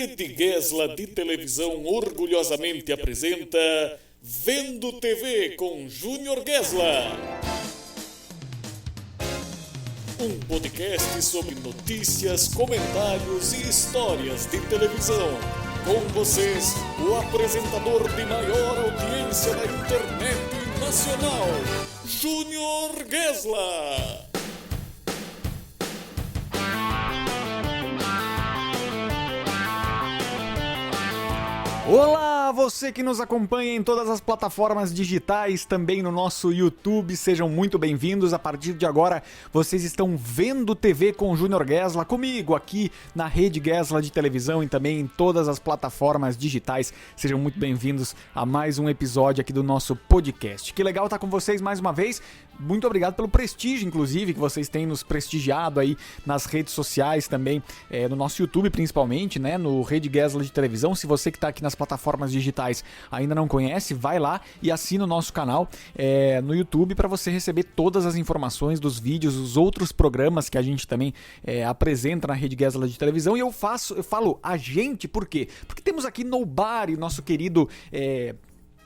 Rede Gesla de Televisão orgulhosamente apresenta Vendo TV com Júnior Gesla. Um podcast sobre notícias, comentários e histórias de televisão. Com vocês, o apresentador de maior audiência da internet nacional, Júnior Gesla. Olá, você que nos acompanha em todas as plataformas digitais, também no nosso YouTube, sejam muito bem-vindos. A partir de agora, vocês estão vendo TV com Júnior Gesla, comigo aqui na Rede Gesla de Televisão e também em todas as plataformas digitais. Sejam muito bem-vindos a mais um episódio aqui do nosso podcast. Que legal estar com vocês mais uma vez. Muito obrigado pelo prestígio, inclusive, que vocês têm nos prestigiado aí nas redes sociais também, no nosso YouTube principalmente, né, no Rede Gesla de Televisão. Se você que está aqui nas plataformas digitais ainda não conhece, vai lá e assina o nosso canal no YouTube para você receber todas as informações dos vídeos, os outros programas que a gente também apresenta na Rede Gesla de Televisão. E eu falo a gente, por quê? Porque temos aqui Nobari, nosso querido...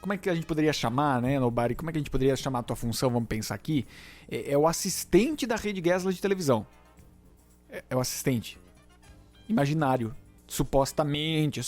Como é que a gente poderia chamar, né, Nobari? Como é que a gente poderia chamar a tua função? Vamos pensar aqui. É o assistente da Rede Gesla de Televisão. É o assistente imaginário. Supostamente,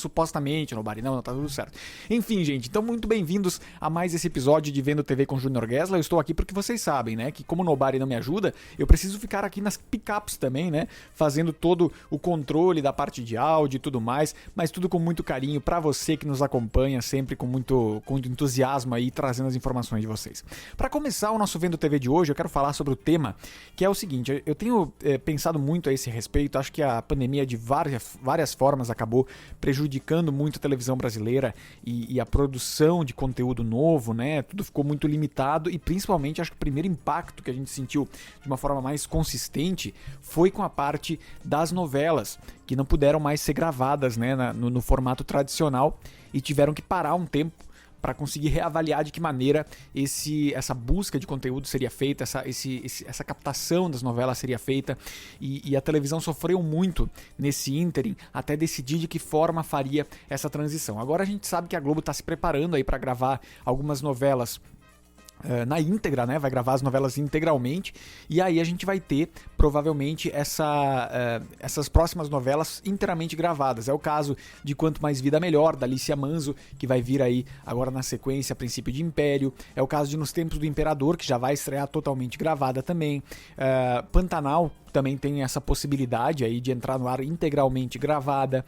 Nobari, não, tá tudo certo. Enfim, gente, então muito bem-vindos a mais esse episódio de Vendo TV com Júnior Gesla. Eu estou aqui porque vocês sabem, né, que como o Nobari não me ajuda, eu preciso ficar aqui nas pickups também, né, fazendo todo o controle da parte de áudio e tudo mais, mas tudo com muito carinho pra você que nos acompanha, sempre com muito entusiasmo aí, trazendo as informações de vocês. Pra começar o nosso Vendo TV de hoje, eu quero falar sobre o tema, que é o seguinte: eu tenho pensado muito a esse respeito. Acho que a pandemia de várias formas acabou prejudicando muito a televisão brasileira e a produção de conteúdo novo, né? Tudo ficou muito limitado e principalmente acho que o primeiro impacto que a gente sentiu de uma forma mais consistente foi com a parte das novelas, que não puderam mais ser gravadas, né, no formato tradicional e tiveram que parar um tempo para conseguir reavaliar de que maneira essa busca de conteúdo seria feita, essa captação das novelas seria feita, e a televisão sofreu muito nesse ínterim até decidir de que forma faria essa transição. Agora a gente sabe que a Globo está se preparando aí para gravar algumas novelas na íntegra, né? Vai gravar as novelas integralmente, e aí a gente vai ter provavelmente essas próximas novelas inteiramente gravadas. É o caso de Quanto Mais Vida Melhor, da Alicia Manzo, que vai vir aí agora na sequência, a princípio de Império. É o caso de Nos Tempos do Imperador, que já vai estrear totalmente gravada também. Pantanal também tem essa possibilidade aí de entrar no ar integralmente gravada.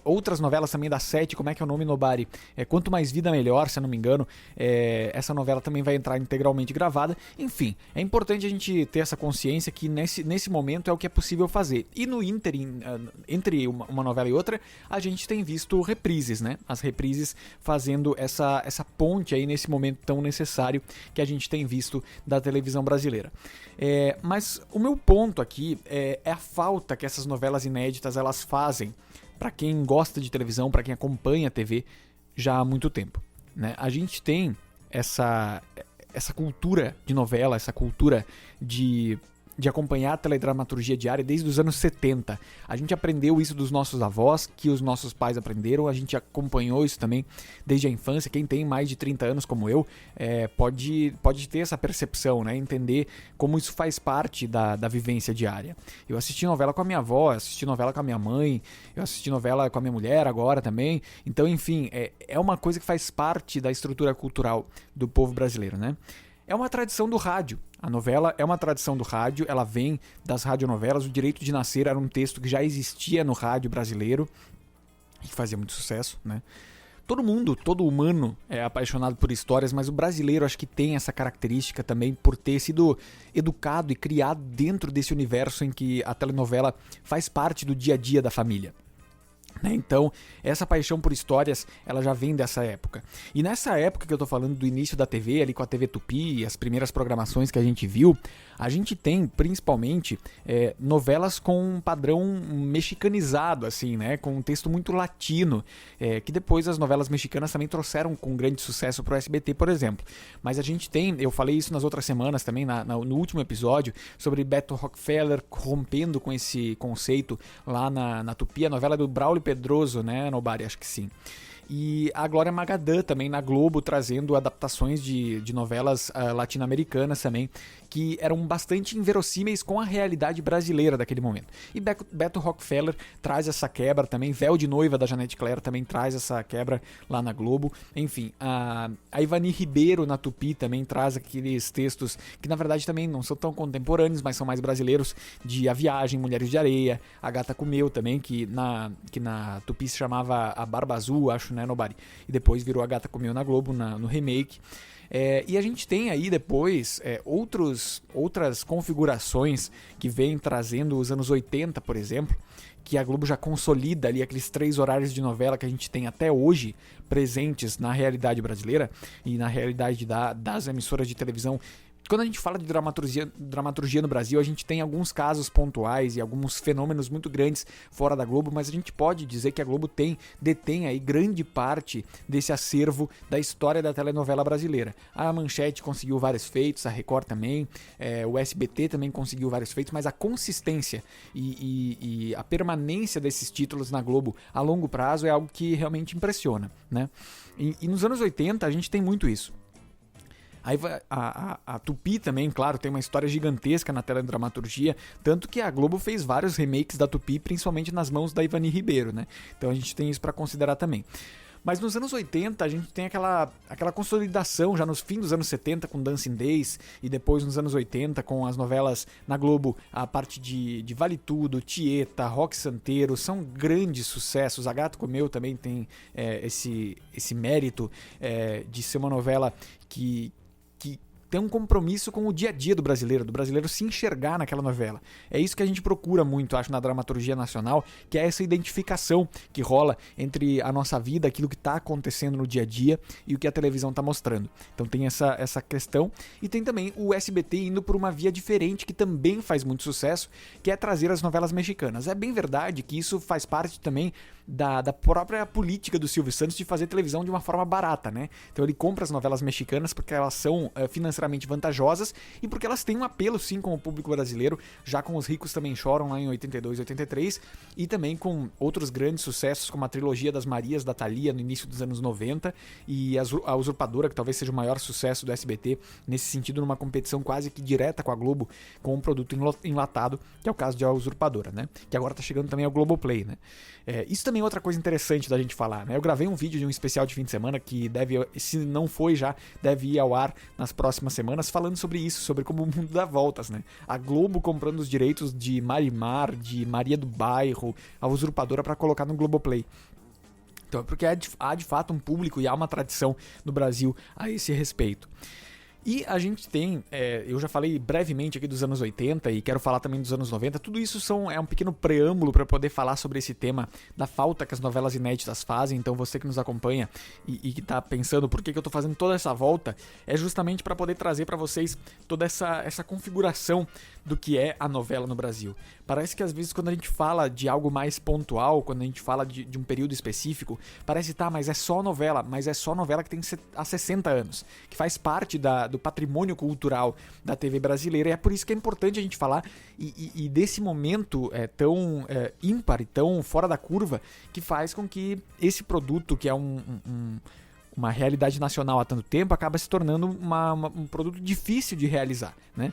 Outras novelas também da Sete, como é que é o nome, Nobari? Quanto Mais Vida Melhor, se eu não me engano. Essa novela também vai entrar integralmente gravada. Enfim, é importante a gente ter essa consciência que nesse momento é o que é possível fazer. E no ínterim, entre uma novela e outra, a gente tem visto reprises, né? As reprises fazendo essa ponte aí nesse momento tão necessário que a gente tem visto da televisão brasileira. Mas o meu ponto aqui é a falta que essas novelas inéditas elas fazem para quem gosta de televisão, para quem acompanha a TV já há muito tempo, né? A gente tem essa cultura de novela, essa cultura de acompanhar a teledramaturgia diária desde os anos 70. A gente aprendeu isso dos nossos avós, que os nossos pais aprenderam, a gente acompanhou isso também desde a infância. Quem tem mais de 30 anos como eu, pode ter essa percepção, né? Entender como isso faz parte da vivência diária. Eu assisti novela com a minha avó, assisti novela com a minha mãe, eu assisti novela com a minha mulher agora também. Então, enfim, é uma coisa que faz parte da estrutura cultural do povo brasileiro, né? É uma tradição do rádio. A novela é uma tradição do rádio, ela vem das radionovelas. O Direito de Nascer era um texto que já existia no rádio brasileiro e que fazia muito sucesso, né? Todo humano é apaixonado por histórias, mas o brasileiro acho que tem essa característica também por ter sido educado e criado dentro desse universo em que a telenovela faz parte do dia a dia da família. Então, essa paixão por histórias, ela já vem dessa época. E nessa época que eu tô falando do início da TV, ali com a TV Tupi, as primeiras programações que a gente viu, A gente tem, principalmente, novelas com um padrão mexicanizado, assim, né? Com um texto muito latino, que depois as novelas mexicanas também trouxeram com grande sucesso para o SBT, por exemplo. Mas a gente tem, eu falei isso nas outras semanas também, no último episódio, sobre Beto Rockefeller rompendo com esse conceito lá na Tupi, a novela do Braulio Pedroso, né, Nobari? Acho que sim. E a Glória Magadã também na Globo, trazendo adaptações de novelas latino-americanas também, que eram bastante inverossímeis com a realidade brasileira daquele momento. E Beto Rockefeller traz essa quebra também, Véu de Noiva da Janete Claire também traz essa quebra lá na Globo. Enfim, a Ivani Ribeiro na Tupi também traz aqueles textos que na verdade também não são tão contemporâneos, mas são mais brasileiros, de A Viagem, Mulheres de Areia, A Gata Comeu também, que na Tupi se chamava A Barba Azul, acho, né, Nobari? E depois virou A Gata Comeu na Globo, no remake. E a gente tem aí depois outras configurações que vêm trazendo os anos 80, por exemplo, que a Globo já consolida ali aqueles 3 horários de novela que a gente tem até hoje presentes na realidade brasileira e na realidade das emissoras de televisão. Quando a gente fala de dramaturgia no Brasil, a gente tem alguns casos pontuais e alguns fenômenos muito grandes fora da Globo, mas a gente pode dizer que a Globo detém aí grande parte desse acervo da história da telenovela brasileira. A Manchete conseguiu vários feitos, a Record também, o SBT também conseguiu vários feitos, mas a consistência e a permanência desses títulos na Globo a longo prazo é algo que realmente impressiona, né? E nos anos 80 a gente tem muito isso. Aí a Tupi também, claro, tem uma história gigantesca na teledramaturgia, tanto que a Globo fez vários remakes da Tupi, principalmente nas mãos da Ivani Ribeiro, né? Então a gente tem isso para considerar também. Mas nos anos 80 a gente tem aquela consolidação já nos fins dos anos 70 com Dancing Days e depois nos anos 80 com as novelas na Globo, a parte de Vale Tudo, Tieta, Rock Santeiro, são grandes sucessos. A Gato Comeu também tem esse mérito de ser uma novela que tem um compromisso com o dia a dia do brasileiro se enxergar naquela novela. É isso que a gente procura muito, acho, na dramaturgia nacional, que é essa identificação que rola entre a nossa vida, aquilo que está acontecendo no dia a dia e o que a televisão está mostrando. Então tem essa questão, e tem também o SBT indo por uma via diferente que também faz muito sucesso, que é trazer as novelas mexicanas. É bem verdade que isso faz parte também da própria política do Silvio Santos de fazer televisão de uma forma barata, né? Então ele compra as novelas mexicanas porque elas são financeiramente vantajosas e porque elas têm um apelo sim com o público brasileiro, já com Os Ricos Também Choram lá em 82 e 83, e também com outros grandes sucessos como a trilogia das Marias da Thalia no início dos anos 90 e a Usurpadora, que talvez seja o maior sucesso do SBT nesse sentido, numa competição quase que direta com a Globo, com um produto enlatado, que é o caso de A Usurpadora, né? Que agora tá chegando também ao Globoplay, né? Isso também é outra coisa interessante da gente falar, né? Eu gravei um vídeo de um especial de fim de semana que deve, se não foi já, deve ir ao ar nas próximas semanas, falando sobre isso, sobre como o mundo dá voltas, né? A Globo comprando os direitos de Marimar, de Maria do Bairro, A Usurpadora para colocar no Globoplay. Então é porque há de fato um público e há uma tradição no Brasil a esse respeito. E a gente tem, eu já falei brevemente aqui dos anos 80 e quero falar também dos anos 90, tudo isso é um pequeno preâmbulo para poder falar sobre esse tema da falta que as novelas inéditas fazem. Então você que nos acompanha e que está pensando por que eu estou fazendo toda essa volta, é justamente para poder trazer para vocês toda essa configuração do que é a novela no Brasil. Parece que às vezes quando a gente fala de algo mais pontual, quando a gente fala de um período específico, parece, mas é só novela, que tem há 60 anos, que faz parte do patrimônio cultural da TV brasileira, e é por isso que é importante a gente falar e desse momento tão ímpar e tão fora da curva, que faz com que esse produto, que é uma realidade nacional há tanto tempo, acaba se tornando um produto difícil de realizar, né?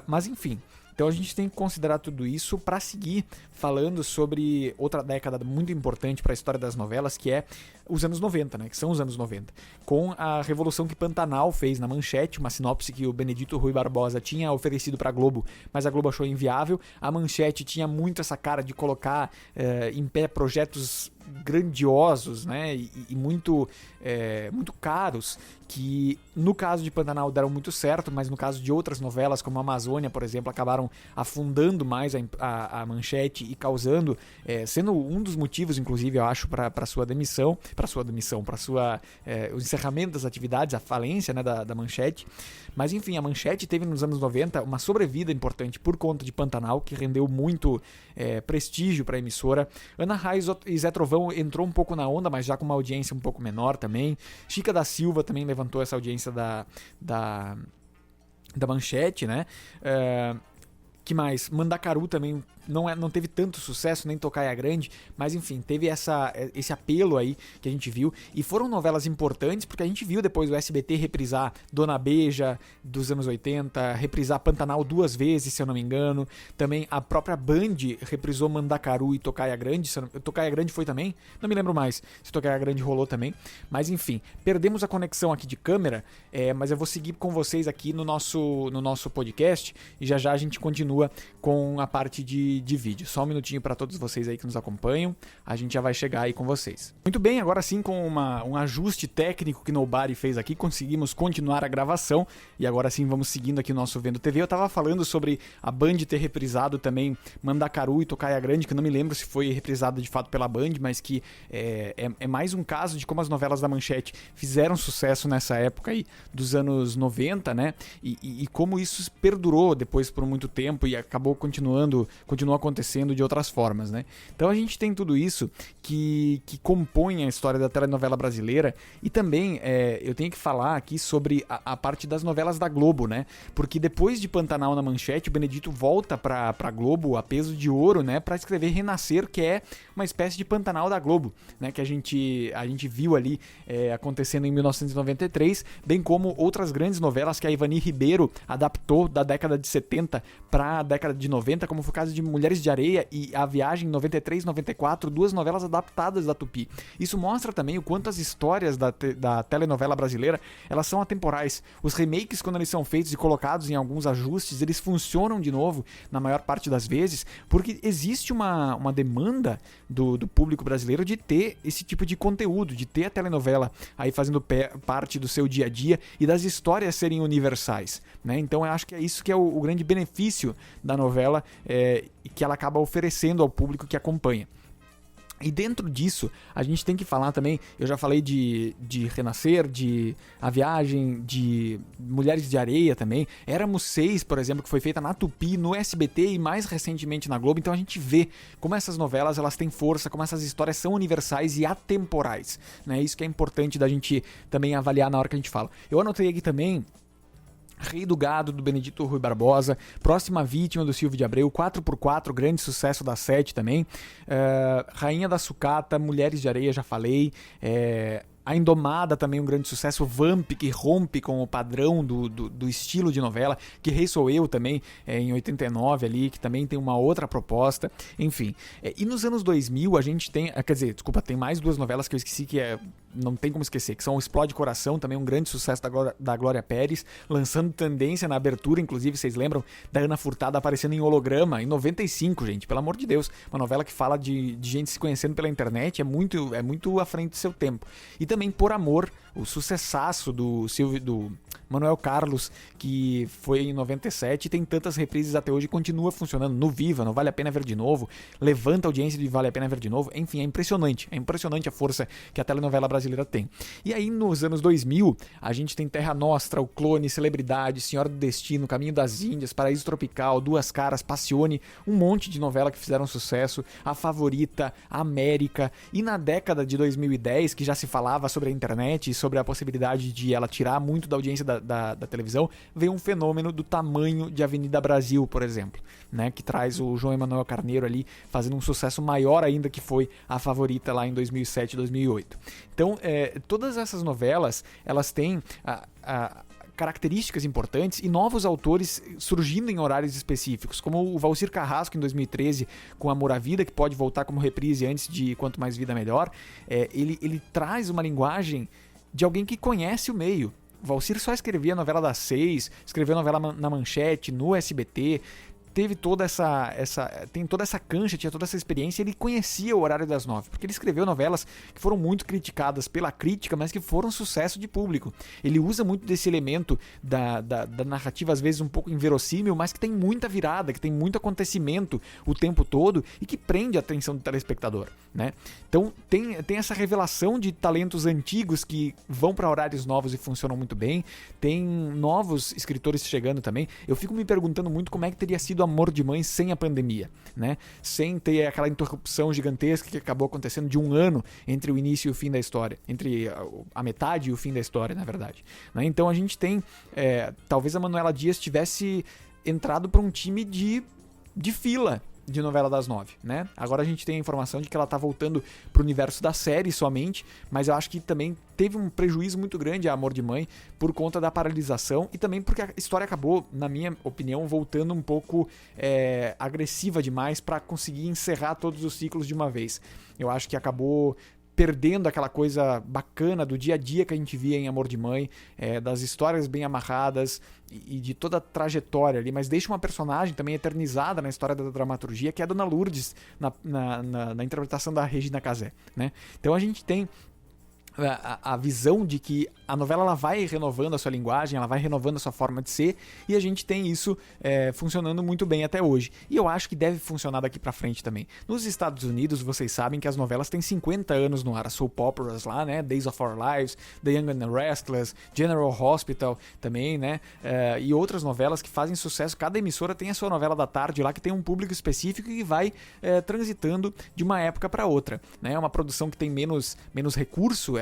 Mas enfim, então a gente tem que considerar tudo isso para seguir falando sobre outra década muito importante para a história das novelas, que é os anos 90, né? Que são os anos 90. Com a revolução que Pantanal fez na Manchete, uma sinopse que o Benedito Rui Barbosa tinha oferecido para a Globo, mas a Globo achou inviável. A Manchete tinha muito essa cara de colocar em pé projetos grandiosos, né, e muito caros, que no caso de Pantanal deram muito certo, mas no caso de outras novelas, como a Amazônia, por exemplo, acabaram afundando mais a Manchete e causando, sendo um dos motivos, inclusive, eu acho, para o encerramento das atividades, a falência, né, da Manchete. Mas enfim, a Manchete teve nos anos 90 uma sobrevida importante por conta de Pantanal, que rendeu muito prestígio para a emissora. Ana Raiz e Zé Trovão entrou um pouco na onda, mas já com uma audiência um pouco menor também. Chica da Silva também levantou essa audiência da Manchete, né? Que mais? Mandacaru também não teve tanto sucesso, nem Tocaia Grande, mas enfim, teve esse apelo aí que a gente viu, e foram novelas importantes, porque a gente viu depois o SBT reprisar Dona Beija, dos anos 80, reprisar Pantanal 2 vezes, se eu não me engano, também a própria Band reprisou Mandacaru e Tocaia Grande, Tocaia Grande foi também? Não me lembro mais se Tocaia Grande rolou também, mas enfim, perdemos a conexão aqui de câmera, mas eu vou seguir com vocês aqui no nosso podcast, e já a gente continua com a parte de vídeo. Só um minutinho para todos vocês aí que nos acompanham, a gente já vai chegar aí com vocês. Muito bem, agora sim, com um ajuste técnico que Nobody fez aqui, conseguimos continuar a gravação, e agora sim vamos seguindo aqui o nosso Vendo TV. Eu tava falando sobre a Band ter reprisado também Mandacaru e Tocaia Grande, que eu não me lembro se foi reprisado de fato pela Band, mas que é mais um caso de como as novelas da Manchete fizeram sucesso nessa época aí dos anos 90, né, e como isso perdurou depois por muito tempo e acabou continuou acontecendo de outras formas, né? Então a gente tem tudo isso que compõe a história da telenovela brasileira, e também eu tenho que falar aqui sobre a parte das novelas da Globo, né? Porque depois de Pantanal na Manchete, o Benedito volta pra Globo a peso de ouro, né? Pra escrever Renascer, que é uma espécie de Pantanal da Globo, né? Que a gente viu ali acontecendo em 1993, bem como outras grandes novelas que a Ivani Ribeiro adaptou da década de 70 para a década de 90, como foi o caso de Mulheres de Areia e A Viagem 93, 94, duas novelas adaptadas da Tupi. Isso mostra também o quanto as histórias da telenovela brasileira, elas são atemporais. Os remakes, quando eles são feitos e colocados em alguns ajustes, eles funcionam de novo, na maior parte das vezes, porque existe uma demanda do público brasileiro de ter esse tipo de conteúdo, de ter a telenovela aí fazendo parte do seu dia a dia e das histórias serem universais, né? Então eu acho que é isso que é o grande benefício da novela, que ela acaba oferecendo ao público que acompanha. E dentro disso, a gente tem que falar também, eu já falei de Renascer, de A Viagem, de Mulheres de Areia também, Éramos Seis, por exemplo, que foi feita na Tupi, no SBT e mais recentemente na Globo. Então a gente vê como essas novelas elas têm força, como essas histórias são universais e atemporais, né? Isso que é importante da gente também avaliar na hora que a gente fala. Eu anotei aqui também Rei do Gado, do Benedito Rui Barbosa, Próxima Vítima, do Silvio de Abreu, 4x4, grande sucesso da 7 também, Rainha da Sucata, Mulheres de Areia, já falei, A Indomada também um grande sucesso, Vamp, que rompe com o padrão do estilo de novela, Que Rei Sou Eu também, em 89 ali, que também tem uma outra proposta, enfim. E nos anos 2000 a gente tem, tem mais duas novelas que eu esqueci que não tem como esquecer, que são o Explode Coração, também um grande sucesso da Glória Pérez, lançando tendência na abertura, inclusive, vocês lembram da Ana Furtado aparecendo em holograma, em 95, gente, pelo amor de Deus, uma novela que fala de gente se conhecendo pela internet, é muito à frente do seu tempo. E também Por Amor, o sucessaço do Manuel Carlos, que foi em 97 e tem tantas reprises até hoje e continua funcionando no Viva, no Vale a Pena Ver de Novo, levanta a audiência de Vale a Pena Ver de Novo, enfim, é impressionante a força que a telenovela brasileira tem. E aí nos anos 2000, a gente tem Terra Nostra, O Clone, Celebridade, Senhora do Destino, Caminho das Índias, Paraíso Tropical, Duas Caras, Passione, um monte de novela que fizeram sucesso, A Favorita, América, e na década de 2010, que já se falava sobre a internet e sobre a possibilidade de ela tirar muito da audiência da televisão, veio um fenômeno do tamanho de Avenida Brasil, por exemplo, né, que traz o João Emanuel Carneiro ali fazendo um sucesso maior ainda, que foi A Favorita lá em 2007, 2008. Então, todas essas novelas, elas têm características importantes e novos autores surgindo em horários específicos, como o Valcir Carrasco em 2013 com Amor à Vida, que pode voltar como reprise antes de Quanto Mais Vida Melhor. Ele traz uma linguagem de alguém que conhece o meio. Valcir só escrevia novela das 6, escreveu novela na Manchete, no SBT, teve tem toda essa cancha, tinha toda essa experiência, ele conhecia o horário das 9, porque ele escreveu novelas que foram muito criticadas pela crítica, mas que foram sucesso de público. Ele usa muito desse elemento da narrativa, às vezes um pouco inverossímil, mas que tem muita virada, que tem muito acontecimento o tempo todo e que prende a atenção do telespectador, né? Então tem essa revelação de talentos antigos que vão para horários novos e funcionam muito bem, tem novos escritores chegando também. Eu fico me perguntando muito como é que teria sido Amor de Mãe sem a pandemia, né? Sem ter aquela interrupção gigantesca que acabou acontecendo de um ano entre o início e o fim da história, entre a metade e o fim da história, na verdade, né? Então a gente tem, talvez a Manuela Dias tivesse entrado para um time de fila de novela das 9, né? Agora a gente tem a informação de que ela tá voltando pro universo da série somente, mas eu acho que também teve um prejuízo muito grande a Amor de Mãe por conta da paralisação e também porque a história acabou, na minha opinião, voltando um pouco agressiva demais para conseguir encerrar todos os ciclos de uma vez. Eu acho que acabou perdendo aquela coisa bacana do dia a dia que a gente via em Amor de Mãe, das histórias bem amarradas e de toda a trajetória ali, mas deixa uma personagem também eternizada na história da dramaturgia, que é a Dona Lourdes, na interpretação da Regina Casé, né? Então a gente tem a visão de que a novela ela vai renovando a sua linguagem, ela vai renovando a sua forma de ser, e a gente tem isso funcionando muito bem até hoje. E eu acho que deve funcionar daqui pra frente também. Nos Estados Unidos, vocês sabem que as novelas têm 50 anos no ar, as soap operas lá, né? Days of Our Lives, The Young and the Restless, General Hospital também, né? E outras novelas que fazem sucesso. Cada emissora tem a sua novela da tarde lá, que tem um público específico e vai transitando de uma época para outra, né? É uma produção que tem menos recurso.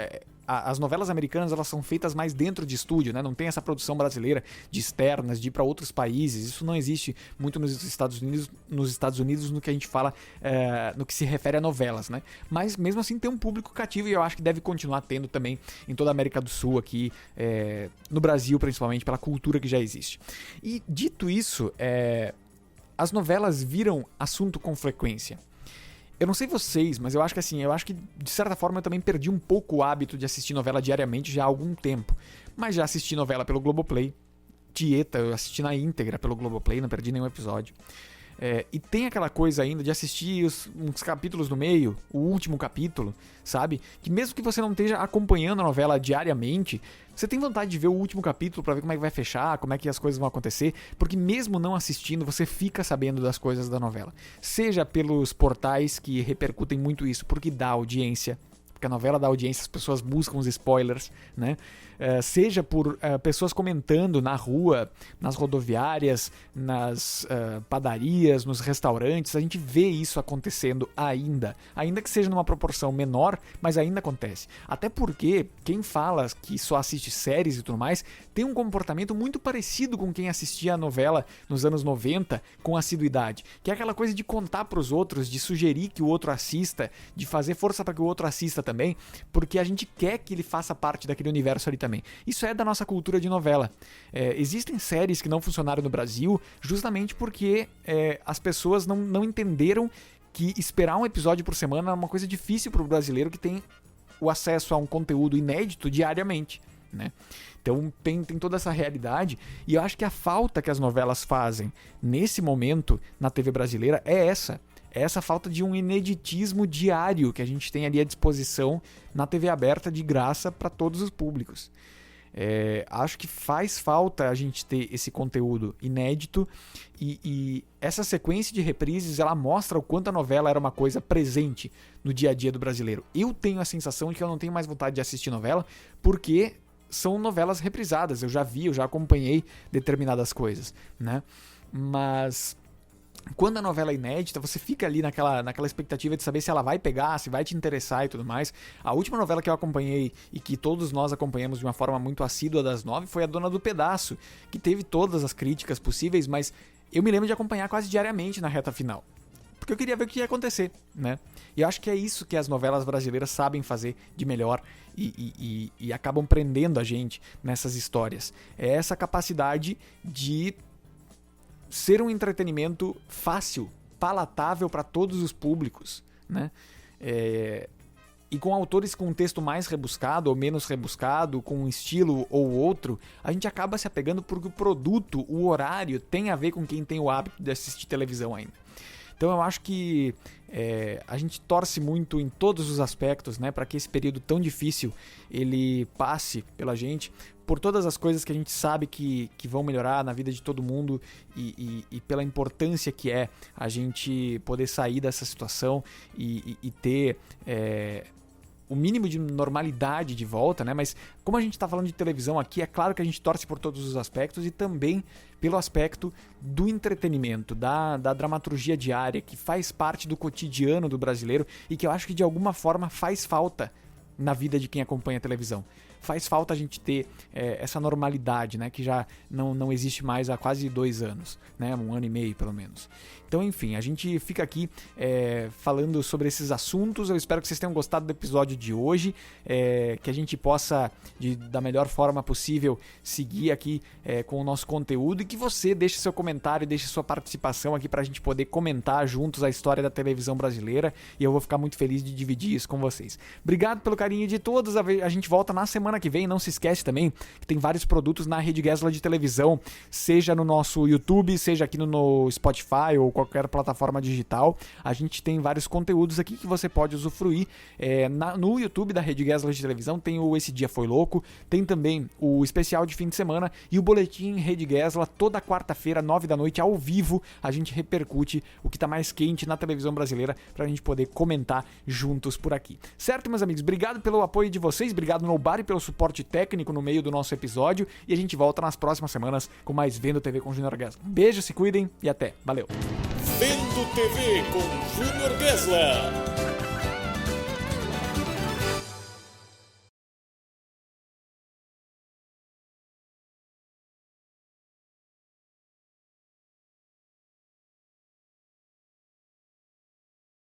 As novelas americanas elas são feitas mais dentro de estúdio, né? Não tem essa produção brasileira de externas, de ir para outros países. Isso não existe muito nos Estados Unidos no que a gente fala, no que se refere a novelas, né? Mas mesmo assim tem um público cativo e eu acho que deve continuar tendo também em toda a América do Sul aqui, no Brasil principalmente, pela cultura que já existe. E dito isso, as novelas viram assunto com frequência. Eu não sei vocês, mas eu acho que de certa forma eu também perdi um pouco o hábito de assistir novela diariamente já há algum tempo. Mas já assisti novela pelo Globoplay. Tieta, eu assisti na íntegra pelo Globoplay, não perdi nenhum episódio. E tem aquela coisa ainda de assistir uns capítulos no meio, o último capítulo, sabe? Que mesmo que você não esteja acompanhando a novela diariamente, você tem vontade de ver o último capítulo pra ver como é que vai fechar, como é que as coisas vão acontecer, porque mesmo não assistindo, você fica sabendo das coisas da novela. Seja pelos portais que repercutem muito isso, porque dá audiência, porque a novela dá audiência, as pessoas buscam os spoilers, né? Seja por pessoas comentando na rua, nas rodoviárias, nas padarias, nos restaurantes, a gente vê isso acontecendo ainda que seja numa proporção menor, mas ainda acontece. Até porque quem fala que só assiste séries e tudo mais, tem um comportamento muito parecido com quem assistia a novela nos anos 90 com assiduidade, que é aquela coisa de contar pros outros, de sugerir que o outro assista, de fazer força para que o outro assista também, porque a gente quer que ele faça parte daquele universo ali também. Isso é da nossa cultura de novela. Existem séries que não funcionaram no Brasil justamente porque as pessoas não entenderam que esperar um episódio por semana é uma coisa difícil para o brasileiro que tem o acesso a um conteúdo inédito diariamente, né? Então tem toda essa realidade e eu acho que a falta que as novelas fazem nesse momento na TV brasileira é essa falta de um ineditismo diário que a gente tem ali à disposição na TV aberta de graça para todos os públicos. Acho que faz falta a gente ter esse conteúdo inédito e essa sequência de reprises ela mostra o quanto a novela era uma coisa presente no dia a dia do brasileiro. Eu tenho a sensação de que eu não tenho mais vontade de assistir novela porque são novelas reprisadas, eu já acompanhei determinadas coisas, né? Mas quando a novela é inédita, você fica ali naquela expectativa de saber se ela vai pegar, se vai te interessar e tudo mais. A última novela que eu acompanhei e que todos nós acompanhamos de uma forma muito assídua das 9 foi A Dona do Pedaço, que teve todas as críticas possíveis, mas eu me lembro de acompanhar quase diariamente na reta final, porque eu queria ver o que ia acontecer, né? E eu acho que é isso que as novelas brasileiras sabem fazer de melhor e acabam prendendo a gente nessas histórias. É essa capacidade de ser um entretenimento fácil, palatável para todos os públicos, né? E com autores com um texto mais rebuscado ou menos rebuscado, com um estilo ou outro, a gente acaba se apegando porque o produto, o horário, tem a ver com quem tem o hábito de assistir televisão ainda. Então eu acho que a gente torce muito em todos os aspectos, né, para que esse período tão difícil ele passe pela gente, por todas as coisas que a gente sabe que vão melhorar na vida de todo mundo e pela importância que é a gente poder sair dessa situação e ter o mínimo de normalidade de volta, né? Mas como a gente está falando de televisão aqui, é claro que a gente torce por todos os aspectos e também pelo aspecto do entretenimento, da dramaturgia diária, que faz parte do cotidiano do brasileiro e que eu acho que de alguma forma faz falta na vida de quem acompanha a televisão. Faz falta a gente ter essa normalidade, né, que já não existe mais há quase 2 anos, né, 1 ano e meio pelo menos. Então, enfim, a gente fica aqui falando sobre esses assuntos. Eu espero que vocês tenham gostado do episódio de hoje, que a gente possa, da melhor forma possível, seguir aqui com o nosso conteúdo e que você deixe seu comentário, deixe sua participação aqui pra gente poder comentar juntos a história da televisão brasileira e eu vou ficar muito feliz de dividir isso com vocês. Obrigado pelo carinho de todos, a gente volta na semana que vem. Não se esquece também que tem vários produtos na Rede Gesla de televisão, seja no nosso YouTube, seja aqui no Spotify ou qualquer plataforma digital. A gente tem vários conteúdos aqui que você pode usufruir. No YouTube da Rede Gesla de televisão tem o Esse Dia Foi Louco, tem também o especial de fim de semana e o boletim Rede Gesla toda quarta-feira, 9 da noite, ao vivo. A gente repercute o que está mais quente na televisão brasileira pra gente poder comentar juntos por aqui. Certo, meus amigos? Obrigado pelo apoio de vocês, obrigado Nobari pelo suporte técnico no meio do nosso episódio e a gente volta nas próximas semanas com mais Vendo TV com Júnior Gesla. Um beijo, se cuidem e até. Valeu! Vendo TV com Júnior Gesla.